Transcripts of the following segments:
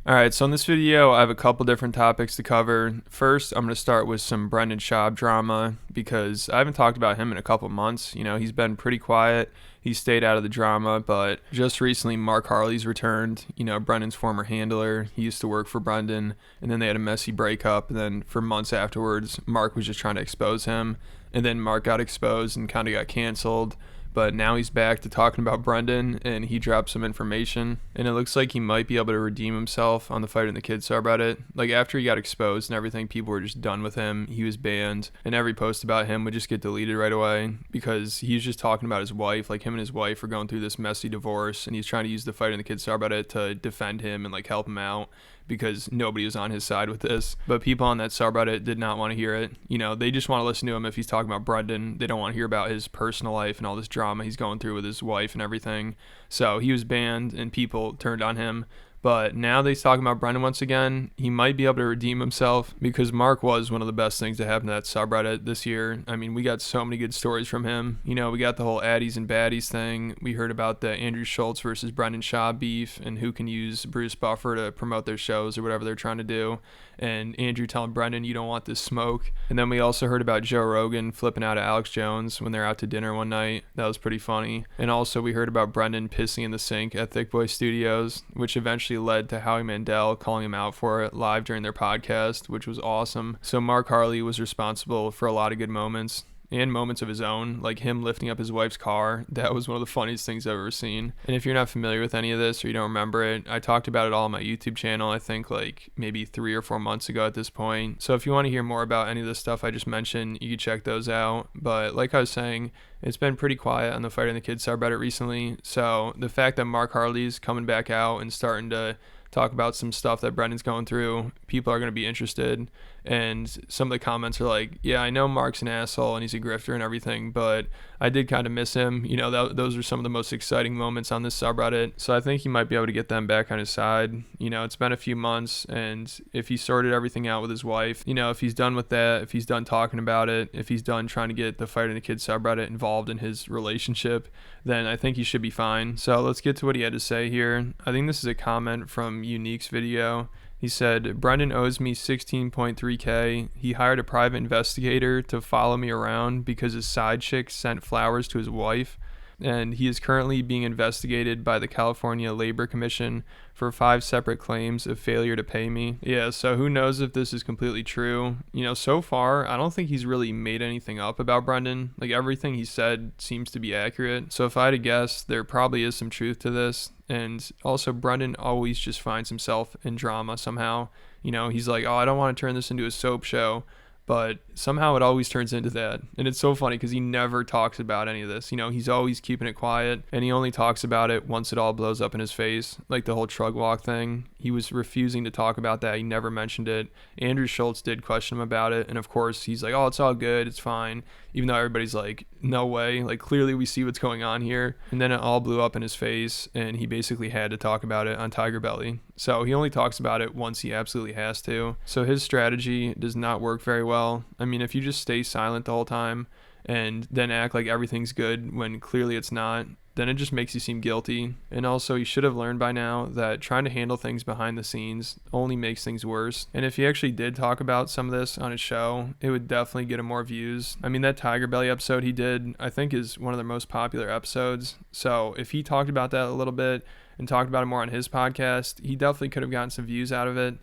Alright, so in this video, I have a couple different topics to cover. First, I'm going to start with some Brendan Schaub drama because I haven't talked about him in a couple months. He's been pretty quiet. He stayed out of the drama, but just recently, Mark Harley's returned. Brendan's former handler. He used to work for Brendan, and then they had a messy breakup. And then for months afterwards, Mark was just trying to expose him. And then Mark got exposed and kind of got canceled. But now he's back to talking about Brendan, and he dropped some information, and it looks like he might be able to redeem himself on the Fighter and the Kid subreddit. Like, after he got exposed and everything, people were just done with him. He was banned, and every post about him would just get deleted right away because he was just talking about his wife. Like, him and his wife are going through this messy divorce, and he's trying to use the Fighter and the Kid subreddit to defend him and, like, help him out because nobody was on his side with this. But people on that subreddit did not want to hear it. They just want to listen to him if he's talking about Brendan. They don't want to hear about his personal life and all this drama he's going through with his wife and everything. So he was banned and people turned on him. But now that he's talking about Brendan once again, he might be able to redeem himself because Mark was one of the best things to happen to that subreddit this year. I mean, we got so many good stories from him. We got the whole Addies and Baddies thing. We heard about the Andrew Schultz versus Brendan Schaub beef and who can use Bruce Buffer to promote their shows or whatever they're trying to do. And Andrew telling Brendan, you don't want this smoke. And then we also heard about Joe Rogan flipping out at Alex Jones when they're out to dinner one night. That was pretty funny. And also we heard about Brendan pissing in the sink at Thick Boy Studios, which eventually led to Howie Mandel calling him out for it live during their podcast, which was awesome. So Mark Harley was responsible for a lot of good moments and moments of his own, like him lifting up his wife's car. That was one of the funniest things I've ever seen. And if you're not familiar with any of this or you don't remember it, I talked about it all on my YouTube channel, I think like maybe 3 or 4 months ago at this point. So if you want to hear more about any of the stuff I just mentioned, you can check those out. But like I was saying, it's been pretty quiet on the Fighter and the Kid subreddit recently. So the fact that Mark Harley's coming back out and starting to talk about some stuff that Brendan's going through, people are going to be interested. And some of the comments are like, yeah, I know Mark's an asshole and he's a grifter and everything, but I did kind of miss him. Those are some of the most exciting moments on this subreddit. So I think he might be able to get them back on his side. It's been a few months, and if he sorted everything out with his wife, if he's done with that, if he's done talking about it, if he's done trying to get the Fighter and the Kid subreddit involved in his relationship, then I think he should be fine. So let's get to what he had to say here. I think this is a comment from Unique's video. He said, Brendan owes me $16.3K. He hired a private investigator to follow me around because his side chick sent flowers to his wife. And he is currently being investigated by the California Labor Commission for 5 separate claims of failure to pay me. Yeah, so who knows if this is completely true. So far, I don't think he's really made anything up about Brendan. Like, everything he said seems to be accurate. So if I had to guess, there probably is some truth to this. And also, Brendan always just finds himself in drama somehow. He's like, oh, I don't want to turn this into a soap show. But somehow it always turns into that. And it's so funny because he never talks about any of this. He's always keeping it quiet, and he only talks about it once it all blows up in his face, like the whole Trug Walk thing. He was refusing to talk about that. He never mentioned it. Andrew Schultz did question him about it, and of course he's like, oh, it's all good, it's fine, even though everybody's like, no way, like clearly we see what's going on here. And then it all blew up in his face, and he basically had to talk about it on Tiger Belly. So he only talks about it once he absolutely has to. So his strategy does not work very well. I mean, if you just stay silent the whole time and then act like everything's good when clearly it's not, then it just makes you seem guilty. And also, you should have learned by now that trying to handle things behind the scenes only makes things worse. And if he actually did talk about some of this on his show, it would definitely get him more views. I mean, that Tiger Belly episode he did, I think, is one of their most popular episodes. So if he talked about that a little bit and talked about it more on his podcast, he definitely could have gotten some views out of it.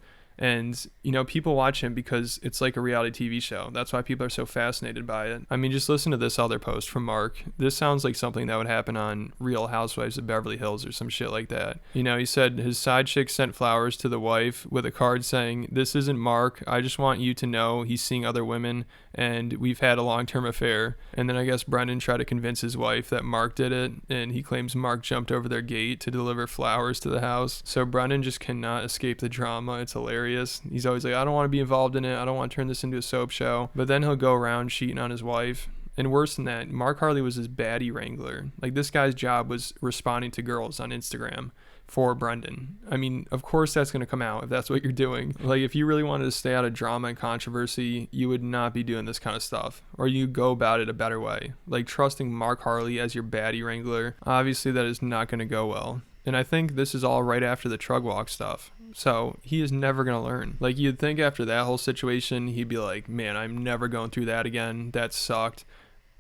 And, people watch him because it's like a reality TV show. That's why people are so fascinated by it. I mean, just listen to this other post from Mark. This sounds like something that would happen on Real Housewives of Beverly Hills or some shit like that. He said his side chick sent flowers to the wife with a card saying, this isn't Mark. I just want you to know he's seeing other women and we've had a long-term affair. And then I guess Brendan tried to convince his wife that Mark did it, and he claims Mark jumped over their gate to deliver flowers to the house. So Brendan just cannot escape the drama. It's hilarious. He's always like, I don't want to be involved in it. I don't want to turn this into a soap show. But then he'll go around cheating on his wife. And worse than that, Mark Harley was his baddie Wrangler. Like, this guy's job was responding to girls on Instagram for Brendan. I mean, of course that's going to come out if that's what you're doing. Like, if you really wanted to stay out of drama and controversy, you would not be doing this kind of stuff, or you go about it a better way. Like, trusting Mark Harley as your baddie Wrangler, obviously that is not going to go well. And I think this is all right after the Trug Walk stuff. So he is never going to learn. Like, you'd think after that whole situation, he'd be like, man, I'm never going through that again. That sucked.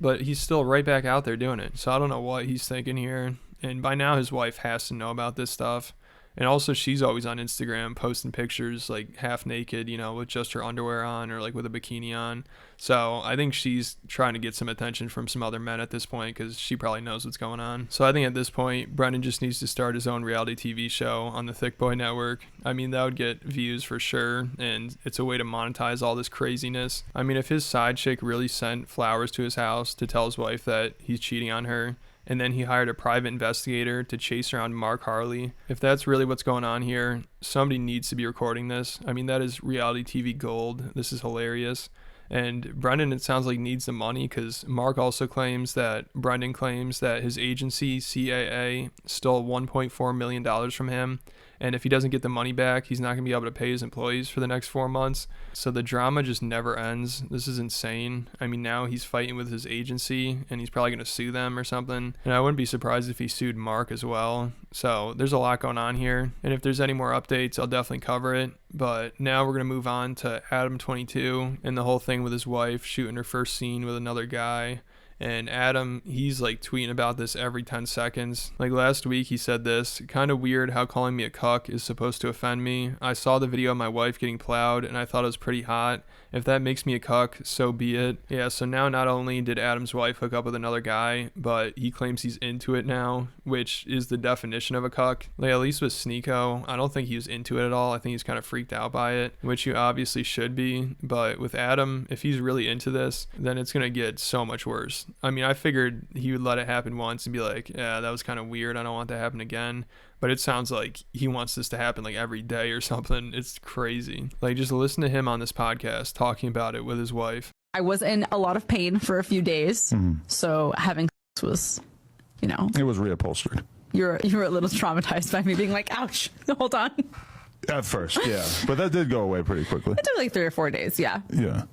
But he's still right back out there doing it. So I don't know what he's thinking here. And by now his wife has to know about this stuff. And also, she's always on Instagram posting pictures like half naked, you know, with just her underwear on or like with a bikini on. So I think she's trying to get some attention from some other men at this point because she probably knows what's going on. So I think at this point, Brendan just needs to start his own reality TV show on the Thick Boy Network. I mean, that would get views for sure. And it's a way to monetize all this craziness. I mean, if his side chick really sent flowers to his house to tell his wife that he's cheating on her, and then he hired a private investigator to chase around Mark Harley. If that's really what's going on here, somebody needs to be recording this. I mean, that is reality TV gold. This is hilarious. And Brendan, it sounds like, needs the money because Mark also claims that Brendan claims that his agency, CAA, stole $1.4 million from him. And if he doesn't get the money back, he's not going to be able to pay his employees for the next 4 months. So the drama just never ends. This is insane. I mean, now he's fighting with his agency, and he's probably going to sue them or something. And I wouldn't be surprised if he sued Mark as well. So there's a lot going on here. And if there's any more updates, I'll definitely cover it. But now we're going to move on to Adam 22 and the whole thing with his wife shooting her first scene with another guy. And Adam, he's like tweeting about this every 10 seconds. Like last week, he said this, kind of weird how calling me a cuck is supposed to offend me. I saw the video of my wife getting plowed and I thought it was pretty hot. If that makes me a cuck, so be it. Yeah, so now not only did Adam's wife hook up with another guy, but he claims he's into it now, which is the definition of a cuck. Like at least with Sneeko, I don't think he was into it at all. I think he's kind of freaked out by it, which you obviously should be. But with Adam, if he's really into this, then it's going to get so much worse. I mean, I figured he would let it happen once and be like, yeah, that was kind of weird. I don't want that to happen again. But it sounds like he wants this to happen like every day or something. It's crazy. Like, just listen to him on this podcast talking about it with his wife. I was in a lot of pain for a few days. So having sex was, you know. It was reupholstered. You were a little traumatized by me being like, ouch, hold on. At first, yeah. But that did go away pretty quickly. It took like 3 or 4 days, yeah. Yeah.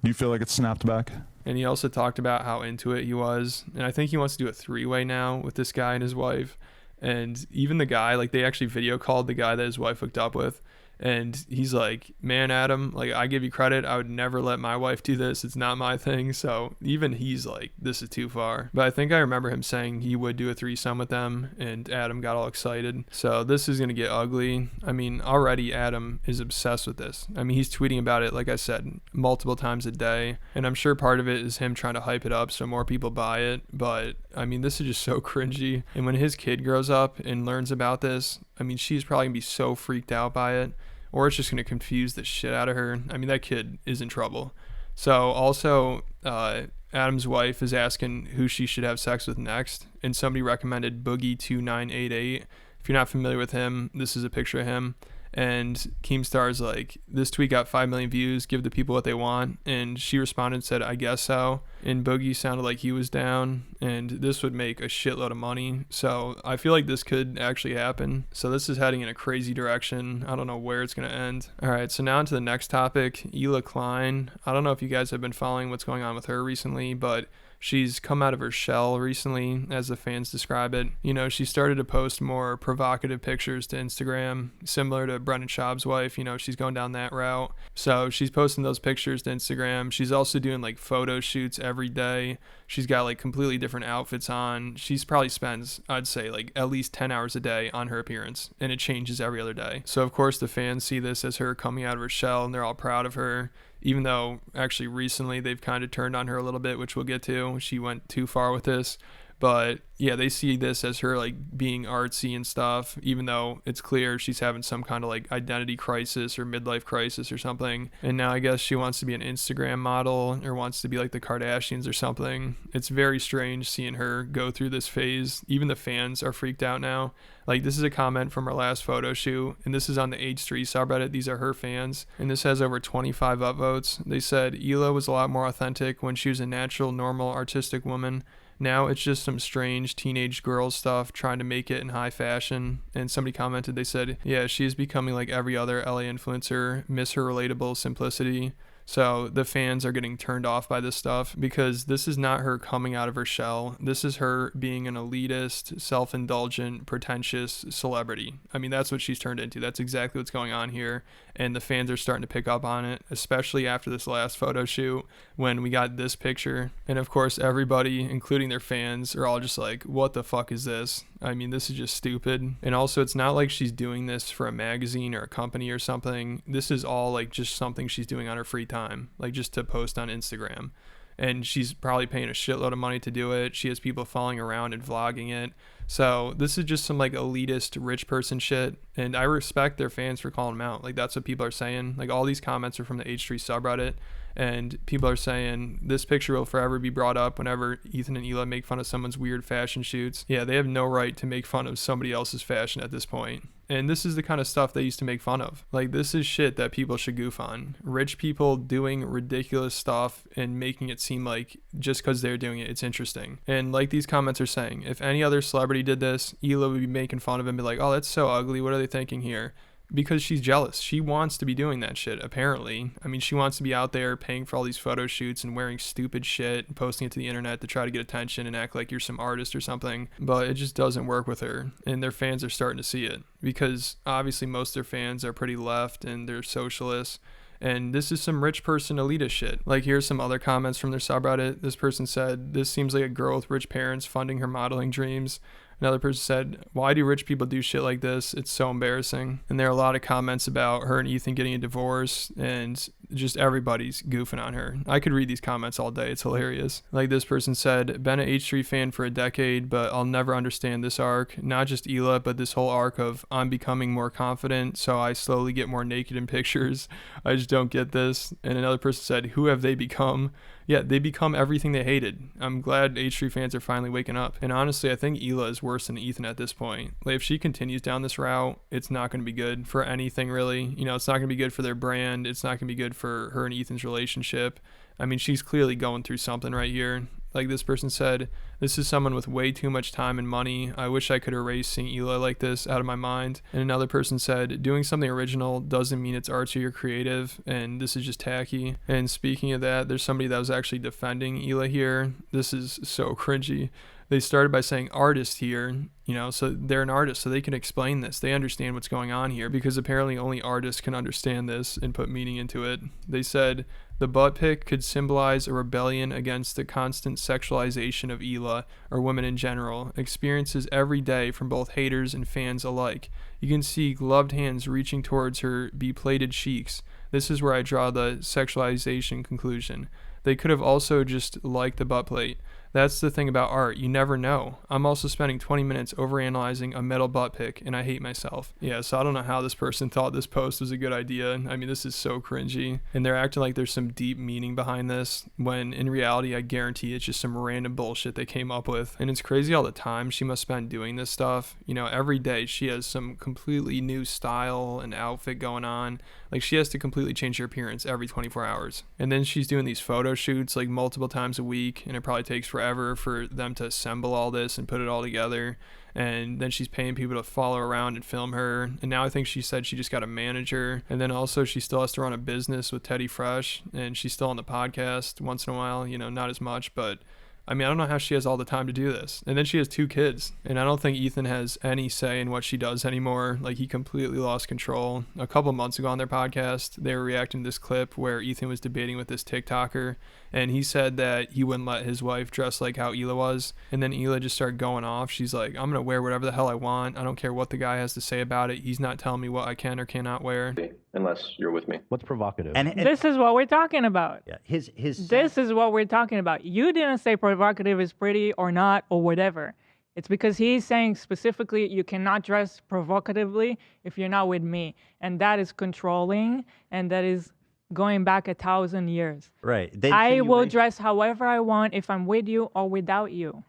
You feel like it snapped back? And he also talked about how into it he was. And I think he wants to do a 3-way now with this guy and his wife. And even the guy, like, they actually video called the guy that his wife hooked up with. And he's like, man, Adam, like, I give you credit. I would never let my wife do this. It's not my thing. So even he's like, this is too far. But I think I remember him saying he would do a threesome with them. And Adam got all excited. So this is going to get ugly. I mean, already Adam is obsessed with this. I mean, he's tweeting about it, like I said, multiple times a day. And I'm sure part of it is him trying to hype it up so more people buy it. But I mean, this is just so cringy. And when his kid grows up and learns about this, I mean, she's probably going to be so freaked out by it. Or it's just going to confuse the shit out of her. I mean, that kid is in trouble. So also, Adam's wife is asking who she should have sex with next. And somebody recommended Boogie2988. If you're not familiar with him, this is a picture of him. And Keemstar's like, this tweet got 5 million views, give the people what they want. And she responded and said, I guess so. And Boogie sounded like he was down. And this would make a shitload of money. So I feel like this could actually happen. So this is heading in a crazy direction. I don't know where it's going to end. All right, so now into the next topic, Hila Klein. I don't know if you guys have been following what's going on with her recently, but she's come out of her shell recently, as the fans describe it. You know, she started to post more provocative pictures to Instagram, similar to Brendan Schaubs' wife. You know, she's going down that route. So she's posting those pictures to Instagram. She's also doing like photo shoots every day. She's got like completely different outfits on. She's probably spends, I'd say, like at least 10 hours a day on her appearance, and it changes every other day. So of course the fans see this as her coming out of her shell, and they're all proud of her. Even though actually recently they've kind of turned on her a little bit, which we'll get to. She went too far with this. But yeah, they see this as her like being artsy and stuff, even though it's clear she's having some kind of like identity crisis or midlife crisis or something. And now I guess she wants to be an Instagram model or wants to be like the Kardashians or something. It's very strange seeing her go through this phase. Even the fans are freaked out now. Like, this is a comment from her last photo shoot, and this is on the H3 subreddit. These are her fans, and this has over 25 upvotes. They said, Hila was a lot more authentic when she was a natural, normal, artistic woman. Now it's just some strange teenage girl stuff trying to make it in high fashion. And somebody commented, they said, yeah, she is becoming like every other LA influencer, miss her relatable simplicity. So the fans are getting turned off by this stuff because this is not her coming out of her shell. This is her being an elitist, self-indulgent, pretentious celebrity. I mean, that's what she's turned into. That's exactly what's going on here. And the fans are starting to pick up on it, especially after this last photo shoot when we got this picture. And of course, everybody, including their fans, are all just like, what the fuck is this? I mean, this is just stupid. And also, it's not like she's doing this for a magazine or a company or something. This is all like just something she's doing on her free time, like just to post on Instagram. And she's probably paying a shitload of money to do it. She has people following around and vlogging it. So this is just some like elitist rich person shit. And I respect their fans for calling them out. Like that's what people are saying. Like all these comments are from the H3 subreddit. And people are saying this picture will forever be brought up whenever Ethan and Hila make fun of someone's weird fashion shoots. Yeah, they have no right to make fun of somebody else's fashion at this point. And this is the kind of stuff they used to make fun of. Like, this is shit that people should goof on. Rich people doing ridiculous stuff and making it seem like just because they're doing it, it's interesting. And like these comments are saying, if any other celebrity did this, Hila would be making fun of him and be like, oh, that's so ugly. What are they thinking here? Because she's jealous. She wants to be doing that shit, apparently. I mean, she wants to be out there paying for all these photo shoots and wearing stupid shit and posting it to the internet to try to get attention and act like you're some artist or something. But it just doesn't work with her. And their fans are starting to see it. Because obviously most of their fans are pretty left and they're socialists. And this is some rich person elitist shit. Like, here's some other comments from their subreddit. This person said, this seems like a girl with rich parents funding her modeling dreams. Another person said, why do rich people do shit like this? It's so embarrassing. And there are a lot of comments about her and Ethan getting a divorce and just everybody's goofing on her. I could read these comments all day. It's hilarious. Like this person said, been an H3 fan for a decade, but I'll never understand this arc. Not just Hila, but this whole arc of I'm becoming more confident, so I slowly get more naked in pictures. I just don't get this. And another person said, who have they become? Yeah, they become everything they hated. I'm glad H3 fans are finally waking up. And honestly, I think Hila is worse than Ethan at this point. Like, if she continues down this route, it's not going to be good for anything, really. You know, it's not going to be good for their brand. It's not going to be good for her and Ethan's relationship. I mean, she's clearly going through something right here. Like this person said, this is someone with way too much time and money. I wish I could erase seeing Hila like this out of my mind. And another person said, doing something original doesn't mean it's artsy or creative, and this is just tacky. And speaking of that, there's somebody that was actually defending Hila here. This is so cringy. They started by saying artist here, you know, so they're an artist, so they can explain this. They understand what's going on here because apparently only artists can understand this and put meaning into it. They said the butt pic could symbolize a rebellion against the constant sexualization of Hila, or women in general, experiences every day from both haters and fans alike. You can see gloved hands reaching towards her beplated cheeks. This is where I draw the sexualization conclusion. They could have also just liked the butt plate. That's the thing about art. You never know. I'm also spending 20 minutes overanalyzing a metal butt pic, and I hate myself. Yeah, so I don't know how this person thought this post was a good idea. I mean, this is so cringy. And they're acting like there's some deep meaning behind this, when in reality, I guarantee it's just some random bullshit they came up with. And it's crazy all the time she must spend doing this stuff. You know, every day she has some completely new style and outfit going on. Like, she has to completely change her appearance every 24 hours. And then she's doing these photo shoots like multiple times a week, and it probably takes forever for them to assemble all this and put it all together. And then she's paying people to follow around and film her. And now I think she said she just got a manager. And then also she still has to run a business with Teddy Fresh, and she's still on the podcast once in a while, you know, not as much, but I mean, I don't know how she has all the time to do this. And then she has 2 kids. And I don't think Ethan has any say in what she does anymore. Like, he completely lost control. A couple months ago on their podcast, they were reacting to this clip where Ethan was debating with this TikToker. And he said that he wouldn't let his wife dress like how Hila was. And then Hila just started going off. She's like, I'm going to wear whatever the hell I want. I don't care what the guy has to say about it. He's not telling me what I can or cannot wear. Unless you're with me. What's provocative? And this is what we're talking about. Yeah, his This is what we're talking about. You didn't say provocative is pretty or not or whatever. It's because he's saying specifically you cannot dress provocatively if you're not with me. And that is controlling, and that is going back 1,000 years. Right. I will dress however I want if I'm with you or without you.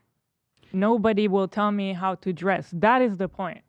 Nobody will tell me how to dress. That is the point.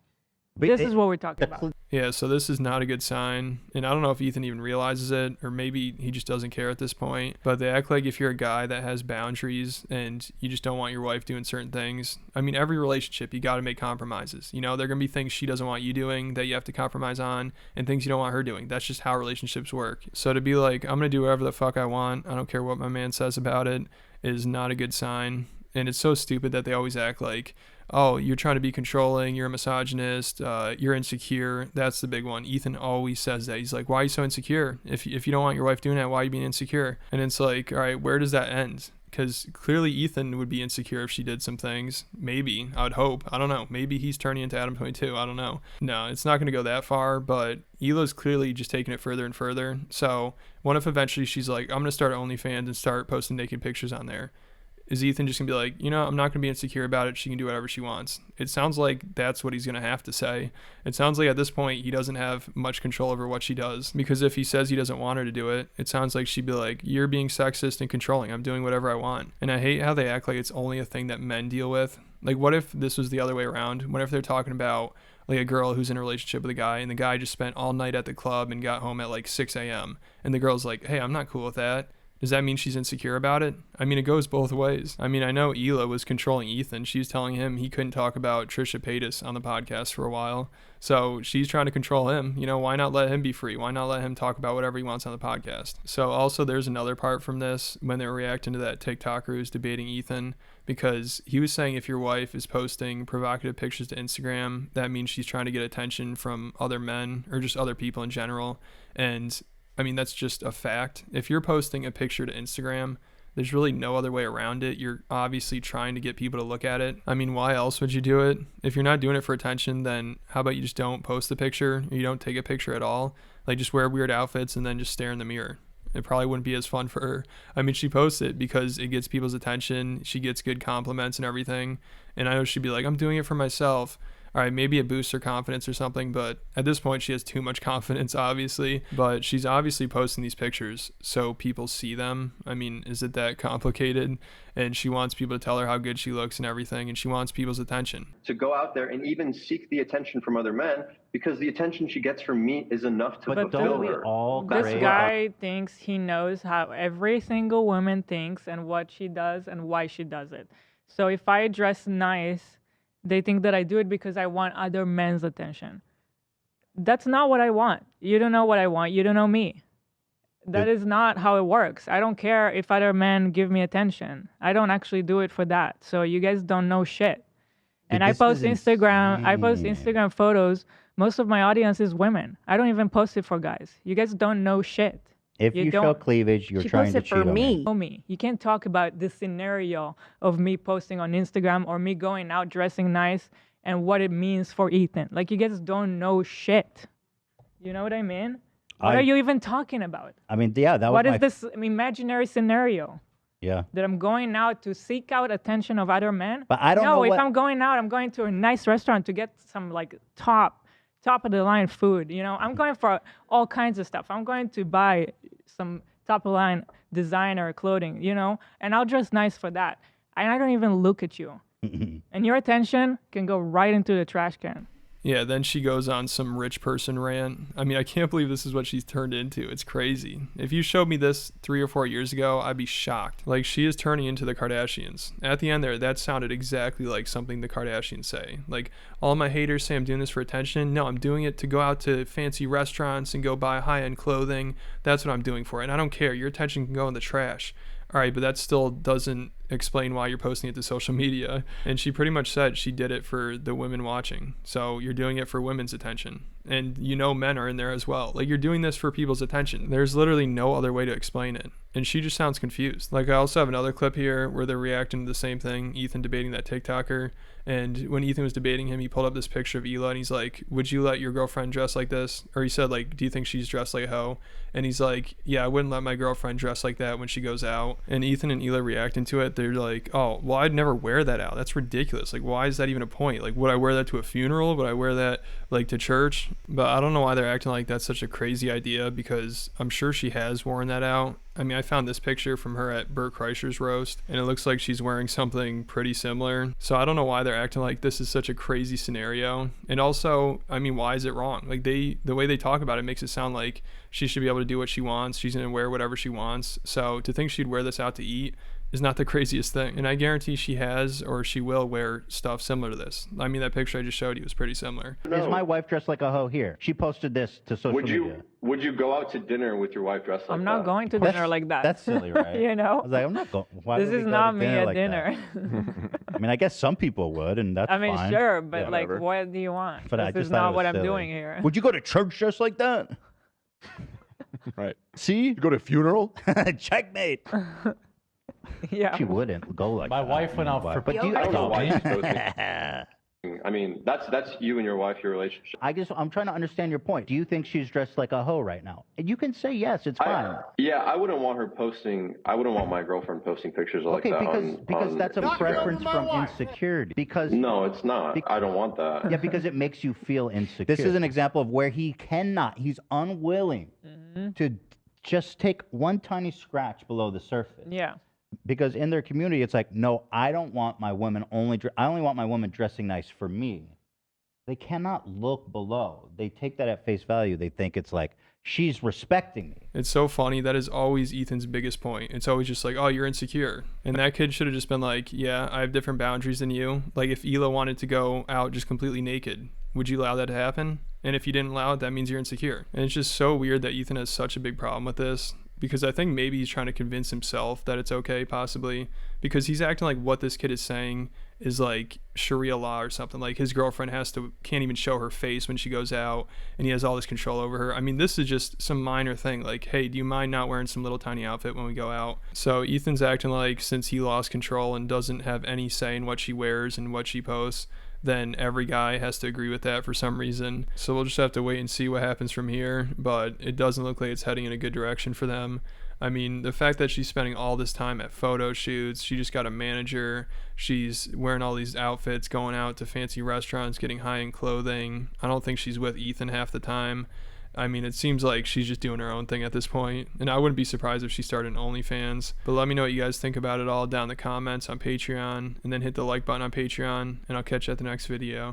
This is what we're talking about. Yeah, so this is not a good sign. And I don't know if Ethan even realizes it, or maybe he just doesn't care at this point. But they act like if you're a guy that has boundaries and you just don't want your wife doing certain things. I mean, every relationship, you got to make compromises. You know, there are going to be things she doesn't want you doing that you have to compromise on, and things you don't want her doing. That's just how relationships work. So to be like, I'm going to do whatever the fuck I want, I don't care what my man says about it, is not a good sign. And it's so stupid that they always act like, oh, you're trying to be controlling, you're a misogynist, you're insecure. That's the big one. Ethan always says that. He's like, why are you so insecure? If you don't want your wife doing that, why are you being insecure? And it's like, all right, where does that end? Because clearly Ethan would be insecure if she did some things. Maybe. I would hope. I don't know. Maybe he's turning into Adam 22. I don't know. No, it's not going to go that far, but Hila's clearly just taking it further and further. So what if eventually she's like, I'm going to start OnlyFans and start posting naked pictures on there? Is Ethan just going to be like, you know, I'm not going to be insecure about it. She can do whatever she wants. It sounds like that's what he's going to have to say. It sounds like at this point, he doesn't have much control over what she does. Because if he says he doesn't want her to do it, it sounds like she'd be like, you're being sexist and controlling. I'm doing whatever I want. And I hate how they act like it's only a thing that men deal with. Like, what if this was the other way around? What if they're talking about like a girl who's in a relationship with a guy and the guy just spent all night at the club and got home at like 6 a.m. And the girl's like, hey, I'm not cool with that. Does that mean she's insecure about it? I mean, it goes both ways. I mean, I know Hila was controlling Ethan. She was telling him he couldn't talk about Trisha Paytas on the podcast for a while. So she's trying to control him. You know, why not let him be free? Why not let him talk about whatever he wants on the podcast? So also there's another part from this when they were reacting to that TikToker who's debating Ethan, because he was saying if your wife is posting provocative pictures to Instagram, that means she's trying to get attention from other men or just other people in general. And I mean, that's just a fact. If you're posting a picture to Instagram, there's really no other way around it. You're obviously trying to get people to look at it. I mean, why else would you do it? If you're not doing it for attention, then how about you just don't post the picture? Or you don't take a picture at all? Like, just wear weird outfits and then just stare in the mirror. It probably wouldn't be as fun for her. I mean, she posts it because it gets people's attention. She gets good compliments and everything. And I know she'd be like, I'm doing it for myself. All right, maybe it boosts her confidence or something, but at this point she has too much confidence, obviously. But she's obviously posting these pictures so people see them. I mean, is it that complicated? And she wants people to tell her how good she looks and everything, and she wants people's attention. To go out there and even seek the attention from other men, because the attention she gets from me is enough to fulfill her. This guy thinks he knows how every single woman thinks and what she does and why she does it. So if I dress nice, they think that I do it because I want other men's attention. That's not what I want. You don't know what I want. You don't know me. That is not how it works. I don't care if other men give me attention. I don't actually do it for that. So you guys don't know shit. And I post Instagram photos. Most of my audience is women. I don't even post it for guys. You guys don't know shit. If you show cleavage, you're trying to cheat on me. You can't talk about the scenario of me posting on Instagram or me going out dressing nice and what it means for Ethan. Like, you guys don't know shit. You know what I mean? What are you even talking about? I mean, yeah, that was What is this imaginary scenario? Yeah. That I'm going out to seek out attention of other men? But I don't know if I'm going out, I'm going to a nice restaurant to get some, like, top of the line food. You know, I'm going for all kinds of stuff. I'm going to buy some top of the line designer clothing, you know, and I'll dress nice for that. And I don't even look at you. And your attention can go right into the trash can. Yeah, then she goes on some rich person rant. I mean, I can't believe this is what she's turned into. It's crazy. If you showed me this 3 or 4 years ago, I'd be shocked. Like, she is turning into the Kardashians. At the end there, that sounded exactly like something the Kardashians say. Like, all my haters say I'm doing this for attention. No, I'm doing it to go out to fancy restaurants and go buy high-end clothing. That's what I'm doing for it. And I don't care. Your attention can go in the trash. All right, but that still doesn't explain why you're posting it to social media. And she pretty much said she did it for the women watching. So you're doing it for women's attention. And you know men are in there as well. Like, you're doing this for people's attention. There's literally no other way to explain it. And she just sounds confused. Like, I also have another clip here where they're reacting to the same thing, Ethan debating that TikToker. And when Ethan was debating him, he pulled up this picture of Hila and he's like, would you let your girlfriend dress like this? Or he said, like, do you think she's dressed like a hoe? And he's like, yeah, I wouldn't let my girlfriend dress like that when she goes out. And Ethan and Hila reacting to it, they're like, oh, well, I'd never wear that out. That's ridiculous. Like, why is that even a point? Like, would I wear that to a funeral? Would I wear that, like, to church? But I don't know why they're acting like that's such a crazy idea, because I'm sure she has worn that out. I mean, I found this picture from her at Bert Kreischer's roast, and it looks like she's wearing something pretty similar. So I don't know why they're acting like this is such a crazy scenario. And also, I mean, why is it wrong? Like, the way they talk about it makes it sound like she should be able to do what she wants. She's going to wear whatever she wants. So to think she'd wear this out to eat is not the craziest thing. And I guarantee she has or she will wear stuff similar to this. I mean, that picture I just showed you was pretty similar. Is my wife dressed like a hoe here? She posted this to social media. Would you go out to dinner with your wife dressed like that? I'm not going to dinner like that. That's silly, right? You know? I was like, I'm not going. Why This would we is go not to me at like dinner. I mean, I guess some people would, and that's I mean, fine. sure, but Yeah, like, whatever. what do you want? But I This just is thought it not was what I'm silly. doing here. Would you go to church just like that? Right. See? You go to a funeral? Checkmate. Yeah. She wouldn't go like My that. wife went out for But do you, I don't know why she's posting. I mean, that's you and your wife, your relationship. I'm trying to understand your point. Do you think she's dressed like a hoe right now? And you can say yes, it's fine. Yeah, I wouldn't want her posting. I wouldn't want my girlfriend posting pictures like Okay, that. because that's a Instagram. preference from insecurity. Because No, it's not. I don't want that. yeah, because it makes you feel insecure. This is an example of where he's unwilling to just take one tiny scratch below the surface. Yeah. Because in their community, it's like, no, I don't want my women I only want my women dressing nice for me. They cannot look below. They take that at face value. They think it's like, she's respecting me. It's so funny. That is always Ethan's biggest point. It's always just like, oh, you're insecure. And that kid should have just been like, yeah, I have different boundaries than you. Like, if Hila wanted to go out just completely naked, would you allow that to happen? And if you didn't allow it, that means you're insecure. And it's just so weird that Ethan has such a big problem with this. Because I think maybe he's trying to convince himself that it's okay, possibly. Because he's acting like what this kid is saying is like Sharia law or something. Like his girlfriend can't even show her face when she goes out, and he has all this control over her. I mean, this is just some minor thing. Like, hey, do you mind not wearing some little tiny outfit when we go out? So Ethan's acting like since he lost control and doesn't have any say in what she wears and what she posts, then every guy has to agree with that for some reason. So we'll just have to wait and see what happens from here, but it doesn't look like it's heading in a good direction for them. I mean, the fact that she's spending all this time at photo shoots, she just got a manager, she's wearing all these outfits, going out to fancy restaurants, getting high-end clothing. I don't think she's with Ethan half the time. I mean, it seems like she's just doing her own thing at this point, and I wouldn't be surprised if she started an OnlyFans. But let me know what you guys think about it all down in the comments on Patreon, and then hit the like button on Patreon, and I'll catch you at the next video.